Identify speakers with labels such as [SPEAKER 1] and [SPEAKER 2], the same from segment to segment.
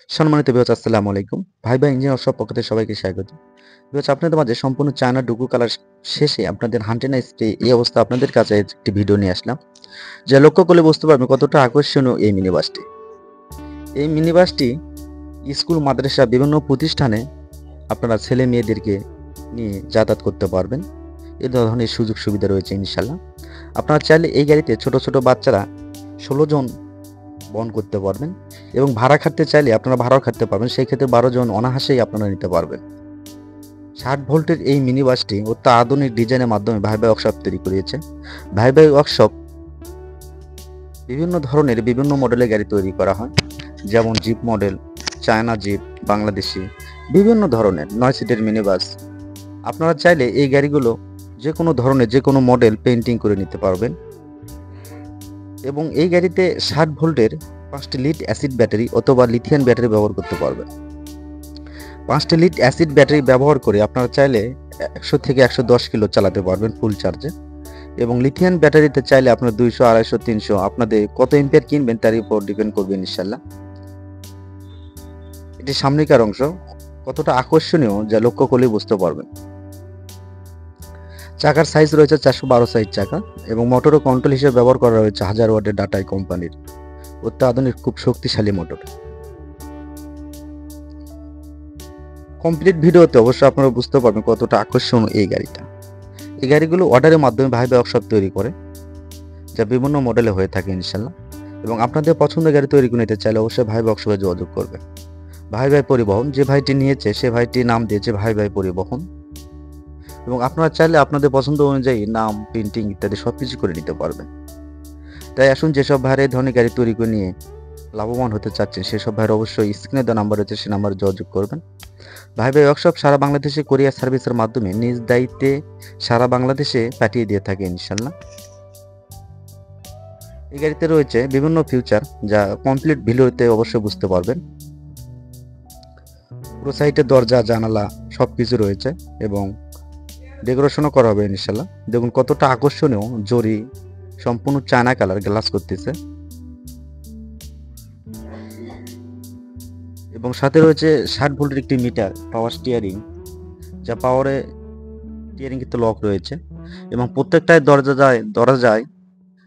[SPEAKER 1] সম্মানিত ভিউয়ার্স, আসসালামু আলাইকুম। ভাই ভাই ইঞ্জিনিয়ার সব পক্ষ থেকে সবাইকে স্বাগত। ভিউয়ার্স, আপনাদের মাঝে সম্পূর্ণ চায়না ডুগু কালার শেষে আপনাদের হান্টেনা স্প্রে এই অবস্থা আপনাদের কাছে একটি ভিডিও নিয়ে আসলাম। যা লক্ষ্য করলে বুঝতে পারবেন কতটা আকর্ষণীয় এই মিনি বাসটি। এই মিনি বাসটি স্কুল, মাদ্রাসা বিভিন্ন প্রতিষ্ঠানে আপনারা ছেলে মেয়েদেরকে নিয়ে যাতায়াত করতে পারবেন। এ ধরনের সুযোগ সুবিধা রয়েছে ইনশাল্লাহ। আপনারা চাইলে এই গাড়িতে ছোট ছোট বাচ্চারা 16 জন বহন করতে পারবেন এবং ভাড়া খাটতে চাইলে আপনারা ভাড়াও খাটতে পারবেন। সেই ক্ষেত্রে 12 জন অনায়াসেই আপনারা নিতে পারবেন। 60 ভোল্টের এই মিনি বাসটি অত্যাধুনিক ডিজাইনের মাধ্যমে ভাই ভাই ওয়ার্কশপ তৈরি করিয়েছে। ভাই ভাই ওয়ার্কশপ বিভিন্ন ধরনের বিভিন্ন মডেলের গাড়ি তৈরি করা হয়, যেমন jeep model, China jeep, Bangladeshi, বিভিন্ন ধরনের 9 সিটের মিনি বাস। আপনারা চাইলে এই গাড়িগুলো যে কোনো ধরনের যে কোনো মডেল পেইন্টিং করে নিতে পারবেন এবং এই গাড়িতে 60 ভোল্টের 5টি লিড অ্যাসিড ব্যাটারি অথবা লিথিয়াম ব্যাটারি ব্যবহার করতে পারবেন। 5টি লিড অ্যাসিড ব্যাটারি ব্যবহার করে আপনারা চাইলে 100 থেকে 110 কিলো চালাতে পারবেন ফুল চার্জে এবং লিথিয়াম ব্যাটারিতে চাইলে আপনার 200, 250, 300 আপনাদের কত এম্পিয়ার কিনবেন তার উপর ডিপেন্ড করবে ইনশাল্লাহ। এটি সামনেকার অংশ কতটা আকর্ষণীয় যা লক্ষ্য করলেই বুঝতে পারবেন। চাকার সাইজ রয়েছে 412 সাইজ চাকা এবং মোটর ও কন্ট্রোল হিসেবে ব্যবহার করা হয়েছে 1000 ওয়াটের ডাটাই কোম্পানির অত্যাধুনিক খুব শক্তিশালী মোটর। কমপ্লিট ভিডিওতে অবশ্যই আপনারা বুঝতে পারবেন কতটা আকর্ষণীয় এই গাড়িটা। এই গাড়িগুলো অর্ডারের মাধ্যমে ভাই ভাই ওয়ার্কশপ তৈরি করে, যা বিভিন্ন মডেলে হয়ে থাকে ইনশাল্লাহ। এবং আপনাদের পছন্দের গাড়ি তৈরি করে নিতে চাইলে অবশ্যই ভাই ভাই ওয়ার্কশপে যোগাযোগ করবেন। ভাই ভাই পরিবহন, যে ভাইটি নিয়েছে সে ভাইটি নাম দিয়েছে ভাই ভাই পরিবহন এবং আপনারা চাইলে আপনাদের পছন্দ অনুযায়ী নাম, প্রিন্টিং ইত্যাদি সবকিছু করে নিতে পারবেন। তাই আসুন, যেসব ভাইরা এই ধরনের গাড়ি তৈরি করে নিয়ে লাভবান হতে চাচ্ছেন সেসব ভাইরা অবশ্যই স্ক্রিনে দেওয়া নাম্বার রয়েছে সে নাম্বারে যোগাযোগ করবেন। ভাই ভাই ওয়ার্কশপ সারা বাংলাদেশে কোরিয়ার সার্ভিসের মাধ্যমে নিজ দায়িত্বে সারা বাংলাদেশে পাঠিয়ে দিয়ে থাকে ইনশাল্লাহ। এই গাড়িতে রয়েছে বিভিন্ন ফিউচার যা কমপ্লিট ভিডিওতে অবশ্যই বুঝতে পারবেন। পুরো সাইডে দরজা, জানালা সবকিছু রয়েছে এবং ডেকোরেশনও করা হবে ইনশাল্লাহ। দেখুন কতটা আকর্ষণীয়, জরি সম্পূর্ণ চায়না কালার গ্লাস করতেছে এবং সাথে রয়েছে 60 ভোল্টের একটি মিটার, পাওয়ার স্টিয়ারিং, যা পাওয়ারে স্টিয়ারিং কিন্তু লক রয়েছে এবং প্রত্যেকটাই দরজায়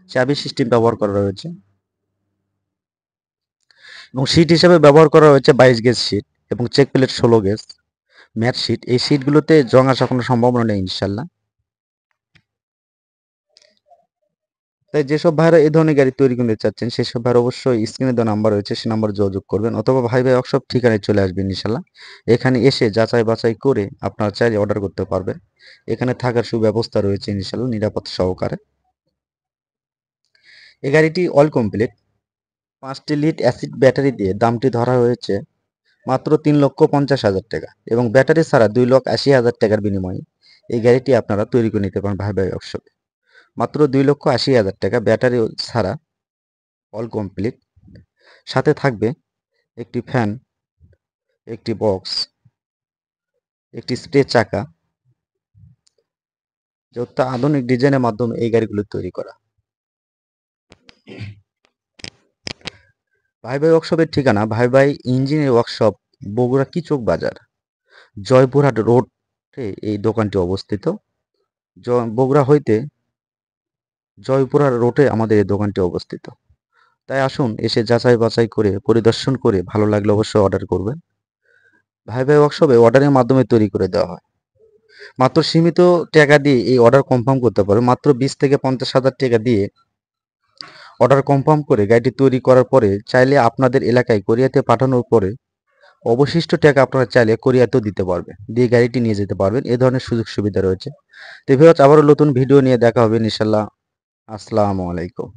[SPEAKER 1] চাবি সিস্টেম ব্যবহার করা রয়েছে এবং সিট হিসেবে ব্যবহার করা হয়েছে 22 গেজ সিট এবং check plate 16 gauge matte sheet. এই সিটগুলোতে জং আসার কোনো সম্ভাবনা নেই ইনশাল্লাহ। তাই যেসব ভাইরা এই ধরনের গাড়ি তৈরি করতে চাচ্ছেন সেসব ভাইরা অবশ্যই স্ক্রিনে দেওয়া নাম্বার রয়েছে সে নাম্বারে যোগাযোগ করবেন অথবা ভাই ভাই ওয়ার্কশপ ঠিকানায় চলে আসবেন ইনশাল্লাহ। এখানে এসে যাচাই বাছাই করে আপনারা চাইলে অর্ডার করতে পারবেন। এখানে থাকার সুব্যবস্থা রয়েছে ইনশাল্লাহ নিরাপত্তা সহকারে। এই গাড়িটি অল কমপ্লিট 5টি লিড অ্যাসিড ব্যাটারি দিয়ে দামটি ধরা হয়েছে মাত্র 3,50,000 টাকা এবং ব্যাটারি ছাড়া 2,80,000 টাকার বিনিময়ে এই গাড়িটি আপনারা তৈরি করে নিতে পারেন ভাই ভাই ওয়ার্কশপে। মাত্র 2,80,000 টাকা ব্যাটারি ছাড়া অল কমপ্লিট। সাথে থাকবে একটি ফ্যান, একটি বক্স, একটি স্প্রে চাকা, যা আধুনিক ডিজাইনের মাধ্যমে এই গাড়িগুলো তৈরি করা। ভাই ভাই ওয়ার্কশপের ঠিকানা ভাই ভাই ইঞ্জিনিয়ার ওয়ার্কশপ, বগুড়া কিচক বাজার, জয়পুরহাট রোডে এই দোকানটি অবস্থিত। বগুড়া হইতে জয়পুরহাট রোডে আমাদের এই দোকানটি অবস্থিত। তাই আসুন, এসে যাচাই বাছাই করে পরিদর্শন করে ভালো লাগলে অবশ্যই অর্ডার করবেন। ভাই ভাই ওয়ার্কশপে অর্ডারের মাধ্যমে তৈরি করে দেওয়া হয়। মাত্র সীমিত টাকা দিয়ে এই অর্ডার কনফার্ম করতে পারবে। মাত্র 20 থেকে 50,000 টাকা দিয়ে অর্ডার কনফার্ম করে গাড়িটি তৈরি করার পরে চাইলে আপনাদের এলাকায় কোরিয়াতে পাঠানোর পরে অবশিষ্ট টাকা আপনারা চাইলে কোরিয়াতেও দিতে পারবে, দিয়ে গাড়িটি নিয়ে যেতে পারবেন। এ ধরনের সুযোগ সুবিধা রয়েছে। তো ভিউয়ার্স, আবারও নতুন ভিডিও নিয়ে দেখা হবে ইনশাল্লাহ। আসসালামু আলাইকুম।